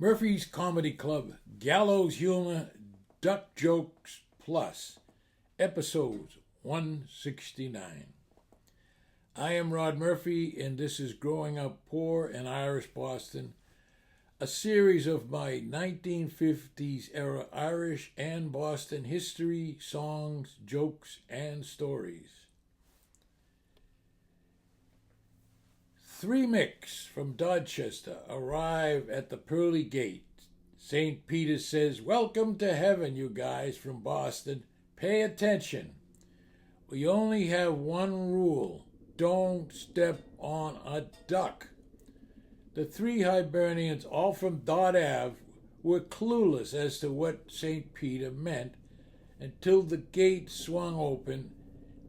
Murphy's Comedy Club, Gallows Humor, Duck Jokes Plus, episodes 169. I am Rod Murphy, and this is Growing Up Poor in Irish Boston, a series of my 1950s era Irish and Boston history, songs, jokes, and stories. Three Micks from Dorchester arrive at the pearly gate. St. Peter says, "Welcome to heaven, you guys from Boston. Pay attention. We only have one rule. Don't step on a duck." The three Hibernians, all from Dod Ave, were clueless as to what St. Peter meant until the gate swung open.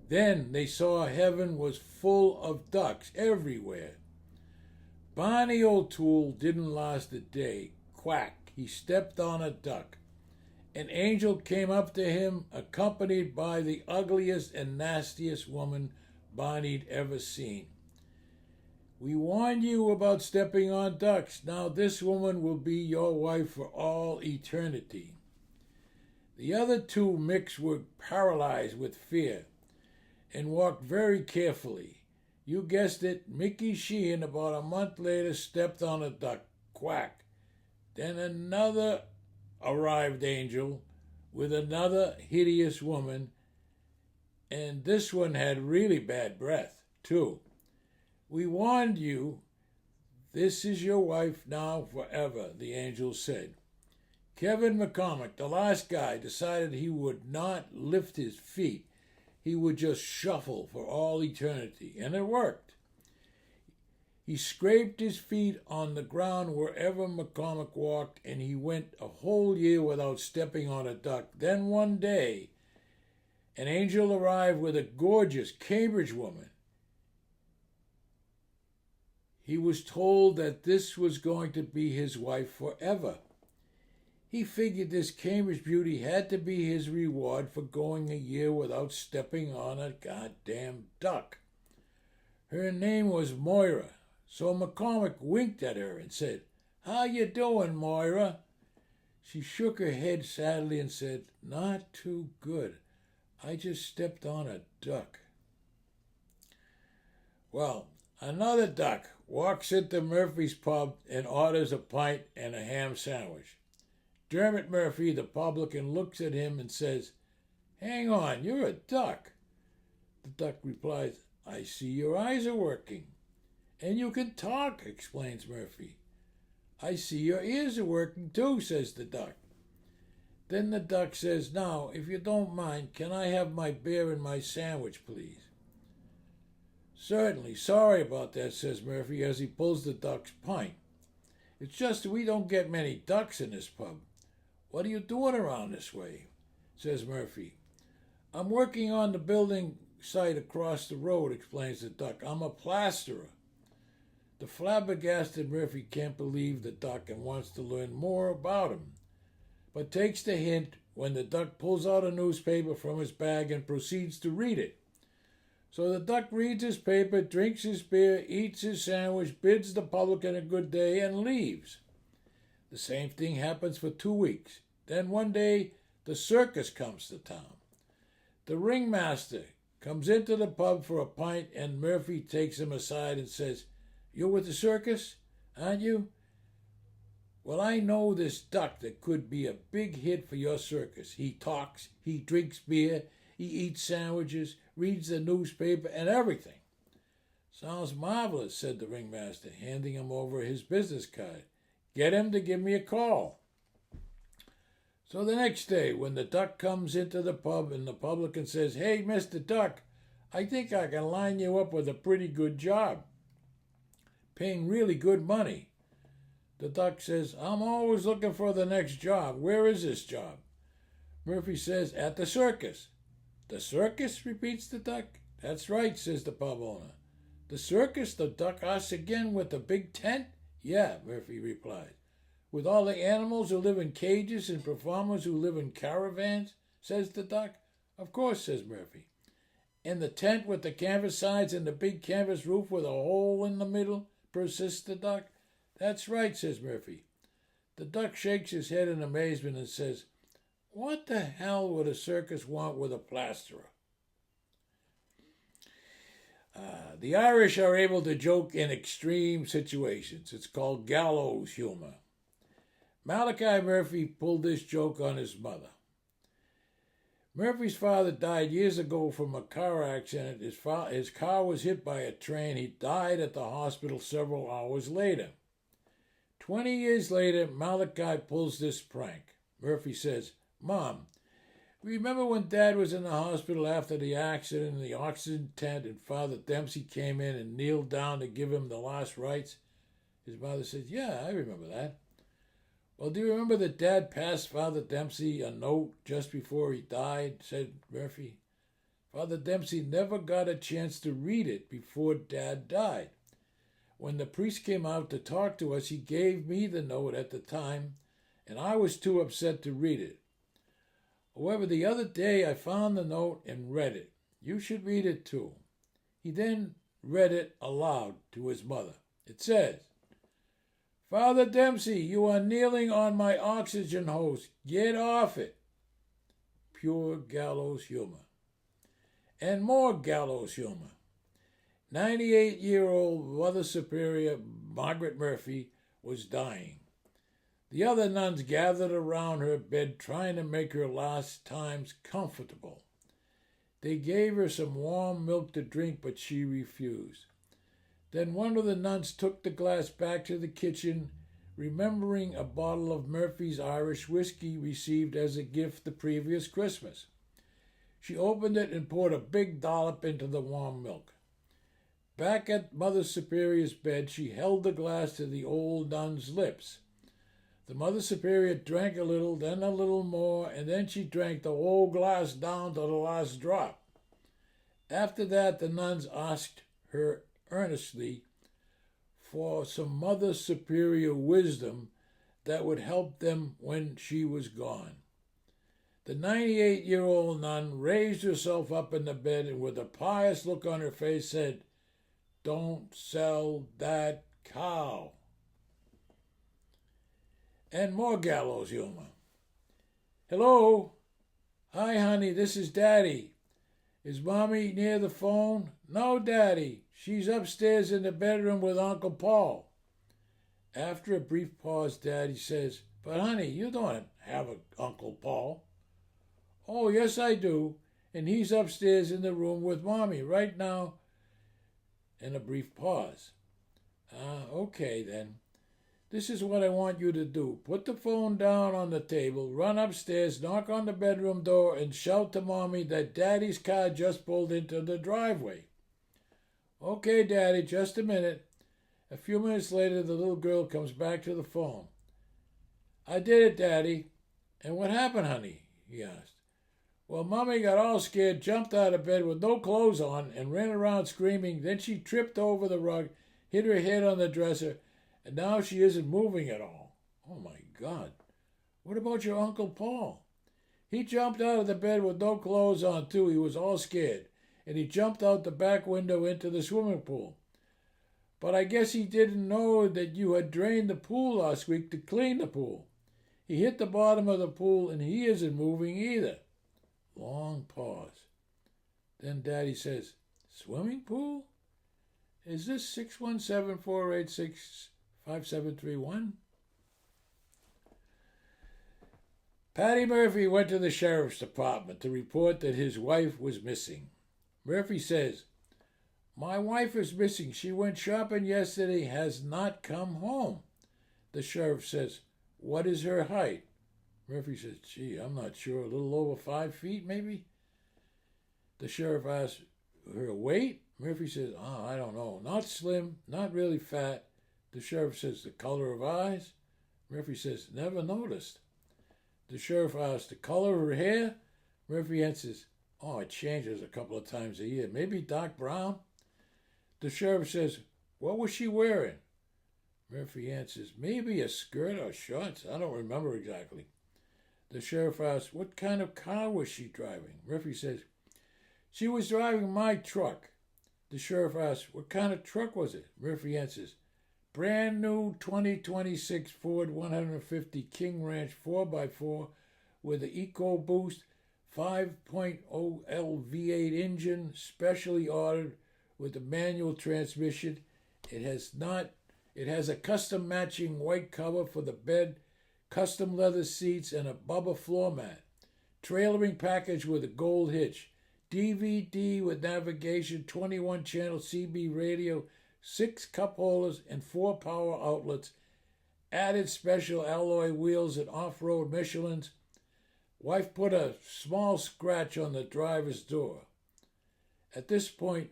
Then they saw heaven was full of ducks everywhere. Barney O'Toole didn't last a day. Quack, he stepped on a duck. An angel came up to him, accompanied by the ugliest and nastiest woman Barney'd ever seen. "We warned you about stepping on ducks. Now this woman will be your wife for all eternity." The other two Micks were paralyzed with fear and walked very carefully. You guessed it, Mickey Sheehan about a month later stepped on a duck. Quack. Then another arrived angel with another hideous woman, and this one had really bad breath, too. "We warned you. This is your wife now forever," the angel said. Kevin McCormick, the last guy, decided he would not lift his feet. He would just shuffle for all eternity, and it worked. He scraped his feet on the ground wherever McCormick walked, and he went a whole year without stepping on a duck. Then one day, an angel arrived with a gorgeous Cambridge woman. He was told that this was going to be his wife forever. He figured this Cambridge beauty had to be his reward for going a year without stepping on a goddamn duck. Her name was Moira, so McCormick winked at her and said, "How you doing, Moira?" She shook her head sadly and said, "Not too good. I just stepped on a duck." Well, another duck walks into Murphy's pub and orders a pint and a ham sandwich. Dermot Murphy, the publican, looks at him and says, "Hang on, you're a duck." The duck replies, "I see your eyes are working." "And you can talk," explains Murphy. "I see your ears are working too," says the duck. Then the duck says, "Now, if you don't mind, can I have my beer and my sandwich, please?" "Certainly, sorry about that," says Murphy as he pulls the duck's pint. "It's just that we don't get many ducks in this pub. What are you doing around this way?" says Murphy. "I'm working on the building site across the road," explains the duck. "I'm a plasterer." The flabbergasted Murphy can't believe the duck and wants to learn more about him, but takes the hint when the duck pulls out a newspaper from his bag and proceeds to read it. So the duck reads his paper, drinks his beer, eats his sandwich, bids the publican a good day, and leaves. The same thing happens for 2 weeks. Then one day, the circus comes to town. The ringmaster comes into the pub for a pint, and Murphy takes him aside and says, "You're with the circus, aren't you? Well, I know this duck that could be a big hit for your circus. He talks, he drinks beer, he eats sandwiches, reads the newspaper, and everything." "Sounds marvelous," said the ringmaster, handing him over his business card. "Get him to give me a call." So the next day, when the duck comes into the pub and the publican says, "Hey, Mr. Duck, I think I can line you up with a pretty good job, paying really good money." The duck says, "I'm always looking for the next job. Where is this job?" Murphy says, "At the circus." "The circus?" repeats the duck. "That's right," says the pub owner. "The circus?" the duck asks again. "With the big tent?" "Yeah," Murphy replies. "With all the animals who live in cages and performers who live in caravans?" says the duck. "Of course," says Murphy. "And the tent with the canvas sides and the big canvas roof with a hole in the middle?" persists the duck. "That's right," says Murphy. The duck shakes his head in amazement and says, "What the hell would a circus want with a plasterer?" The Irish are able to joke in extreme situations. It's called gallows humor. Malachi Murphy pulled this joke on his mother. Murphy's father died years ago from a car accident. His car was hit by a train. He died at the hospital several hours later. 20 years later, Malachi pulls this prank. Murphy says, "Mom, remember when Dad was in the hospital after the accident in the oxygen tent and Father Dempsey came in and kneeled down to give him the last rites?" His mother says, "Yeah, I remember that." "Well, do you remember that Dad passed Father Dempsey a note just before he died?" said Murphy. "Father Dempsey never got a chance to read it before Dad died. When the priest came out to talk to us, he gave me the note at the time, and I was too upset to read it. However, the other day I found the note and read it. You should read it too." He then read it aloud to his mother. It says, "Father Dempsey, you are kneeling on my oxygen hose. Get off it." Pure gallows humor. And more gallows humor. 98-year-old Mother Superior Margaret Murphy was dying. The other nuns gathered around her bed trying to make her last times comfortable. They gave her some warm milk to drink, but she refused. Then one of the nuns took the glass back to the kitchen, remembering a bottle of Murphy's Irish whiskey received as a gift the previous Christmas. She opened it and poured a big dollop into the warm milk. Back at Mother Superior's bed, she held the glass to the old nun's lips. The Mother Superior drank a little, then a little more, and then she drank the whole glass down to the last drop. After that, the nuns asked her earnestly for some Mother Superior wisdom that would help them when she was gone. The 98-year-old nun raised herself up in the bed and with a pious look on her face said, "Don't sell that cow." And more gallows humor. "Hello? Hi, honey, this is Daddy. Is Mommy near the phone?" "No, Daddy. She's upstairs in the bedroom with Uncle Paul." After a brief pause, Daddy says, "But, honey, you don't have an Uncle Paul." "Oh, yes, I do. And he's upstairs in the room with Mommy right now." And a brief pause. Okay, then. This is what I want you to do. Put the phone down on the table, run upstairs, knock on the bedroom door, and shout to Mommy that Daddy's car just pulled into the driveway." "Okay, Daddy, just a minute." A few minutes later, the little girl comes back to the phone. "I did it, Daddy." "And what happened, honey?" he asked. "Well, Mommy got all scared, jumped out of bed with no clothes on, and ran around screaming. Then she tripped over the rug, hit her head on the dresser, and now she isn't moving at all." "Oh, my God. What about your Uncle Paul?" "He jumped out of the bed with no clothes on, too. He was all scared. And he jumped out the back window into the swimming pool. But I guess he didn't know that you had drained the pool last week to clean the pool. He hit the bottom of the pool, and he isn't moving either." Long pause. Then Daddy says, "Swimming pool? Is this 617-486-5731? Patty Murphy went to the sheriff's department to report that his wife was missing. Murphy says, "My wife is missing. She went shopping yesterday, has not come home." The sheriff says, "What is her height?" Murphy says, "Gee, I'm not sure. A little over 5 feet, maybe?" The sheriff asks, "Her weight?" Murphy says, "I don't know. Not slim, not really fat." The sheriff says, "The color of eyes?" Murphy says, "Never noticed." The sheriff asks, "The color of her hair?" Murphy answers, "It changes a couple of times a year. Maybe dark brown?" The sheriff says, "What was she wearing?" Murphy answers, "Maybe a skirt or shorts. I don't remember exactly." The sheriff asks, "What kind of car was she driving?" Murphy says, "She was driving my truck." The sheriff asks, "What kind of truck was it?" Murphy answers, brand new 2026 Ford 150 King Ranch 4x4 with the EcoBoost 5.0L V8 engine, specially ordered with a manual transmission. It has a custom matching white cover for the bed, custom leather seats, and a Bubba floor mat. Trailering package with a gold hitch. DVD with navigation, 21-channel CB radio, 6 cup holders, and 4 power outlets. Added special alloy wheels and off-road Michelins. Wife put a small scratch on the driver's door. At this point,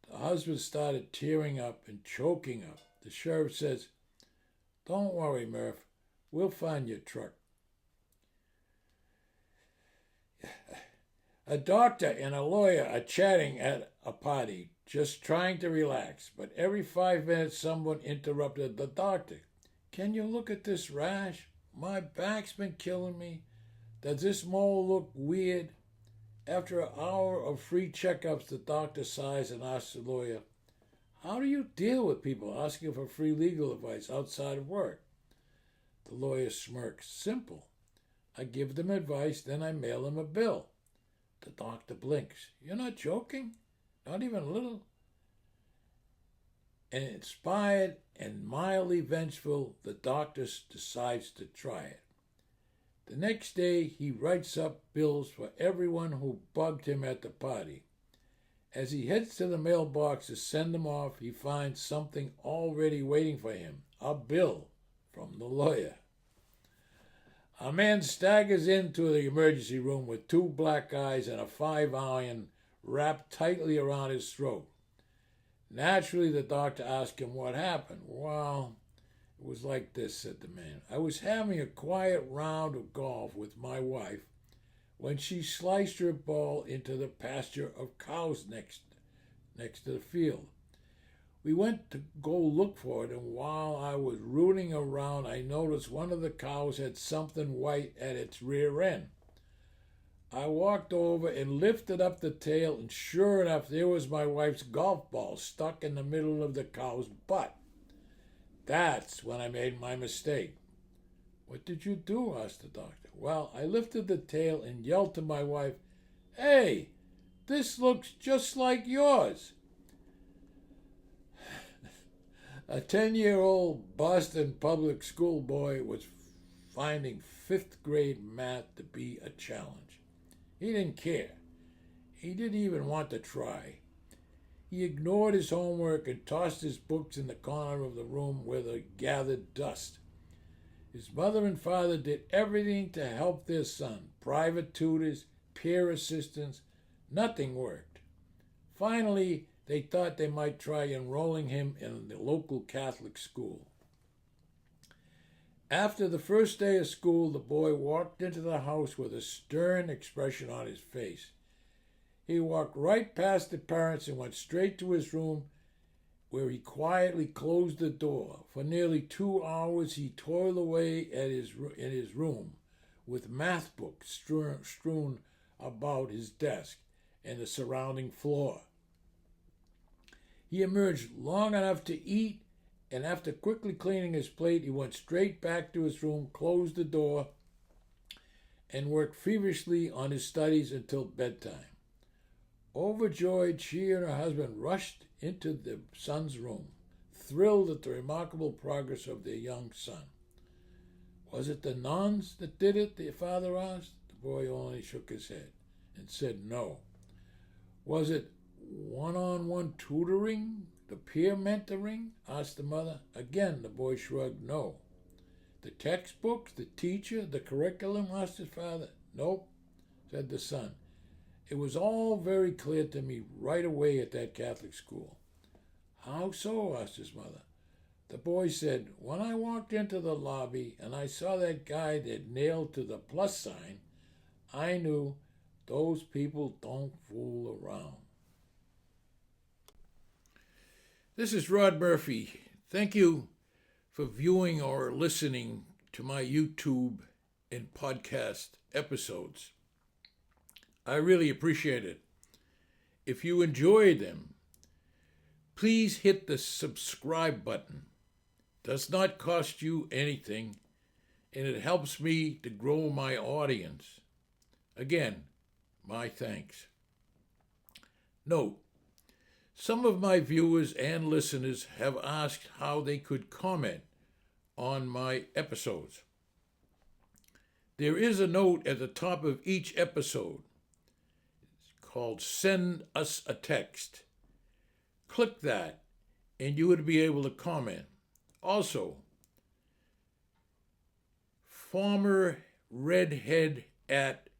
the husband started tearing up and choking up. The sheriff says, "Don't worry, Murph. We'll find your truck." A doctor and a lawyer are chatting at a party, just trying to relax, but every 5 minutes someone interrupted the doctor. "Can you look at this rash? My back's been killing me. Does this mole look weird?" After an hour of free checkups, the doctor sighs and asks the lawyer, "How do you deal with people asking for free legal advice outside of work?" The lawyer smirks. "Simple. I give them advice, then I mail them a bill." The doctor blinks. "You're not joking? Not even a little?" And inspired and mildly vengeful, the doctor decides to try it. The next day, he writes up bills for everyone who bugged him at the party. As he heads to the mailbox to send them off, he finds something already waiting for him, a bill from the lawyer. A man staggers into the emergency room with 2 black eyes and a 5-iron wrapped tightly around his throat. Naturally, the doctor asked him what happened. "Well, it was like this," said the man. "I was having a quiet round of golf with my wife when she sliced her ball into the pasture of cows next to the field. We went to go look for it, and while I was rooting around, I noticed one of the cows had something white at its rear end. I walked over and lifted up the tail, and sure enough, there was my wife's golf ball stuck in the middle of the cow's butt. That's when I made my mistake." "What did you do?" asked the doctor. "Well, I lifted the tail and yelled to my wife, 'Hey, this looks just like yours.'" A 10-year-old Boston public school boy was finding 5th grade math to be a challenge. He didn't care. He didn't even want to try. He ignored his homework and tossed his books in the corner of the room where they gathered dust. His mother and father did everything to help their son. Private tutors, peer assistants, nothing worked. Finally, they thought they might try enrolling him in the local Catholic school. After the first day of school, the boy walked into the house with a stern expression on his face. He walked right past the parents and went straight to his room, where he quietly closed the door. For nearly 2 hours, he toiled away in his room, with math books strewn about his desk and the surrounding floor. He emerged long enough to eat, and after quickly cleaning his plate, he went straight back to his room, closed the door, and worked feverishly on his studies until bedtime. Overjoyed, she and her husband rushed into their son's room, thrilled at the remarkable progress of their young son. "Was it the nuns that did it?" the father asked. The boy only shook his head and said no. "Was it one-on-one tutoring, the peer mentoring?" asked the mother. Again, the boy shrugged no. "The textbooks, the teacher, the curriculum?" asked his father. "Nope," said the son. "It was all very clear to me right away at that Catholic school." "How so?" asked his mother. The boy said, "When I walked into the lobby and I saw that guy that nailed to the plus sign, I knew those people don't fool around." This is Rod Murphy. Thank you for viewing or listening to my YouTube and podcast episodes. I really appreciate it. If you enjoy them, please hit the subscribe button does not cost you anything, and it helps me to grow my audience. Again, my thanks. Note, some of my viewers and listeners have asked how they could comment on my episodes. There is a note at the top of each episode. It's called Send Us a Text. Click that, and you would be able to comment. Also, former redhead at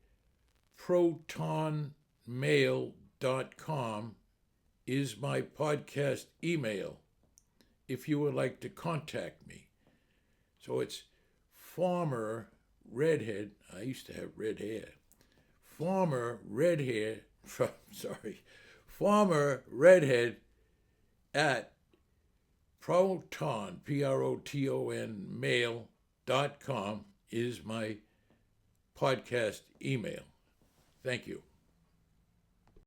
protonmail.com is my podcast email if you would like to contact me. So it's former redhead, I used to have red hair, former redhead at proton, Proton mail.com is my podcast email. Thank you.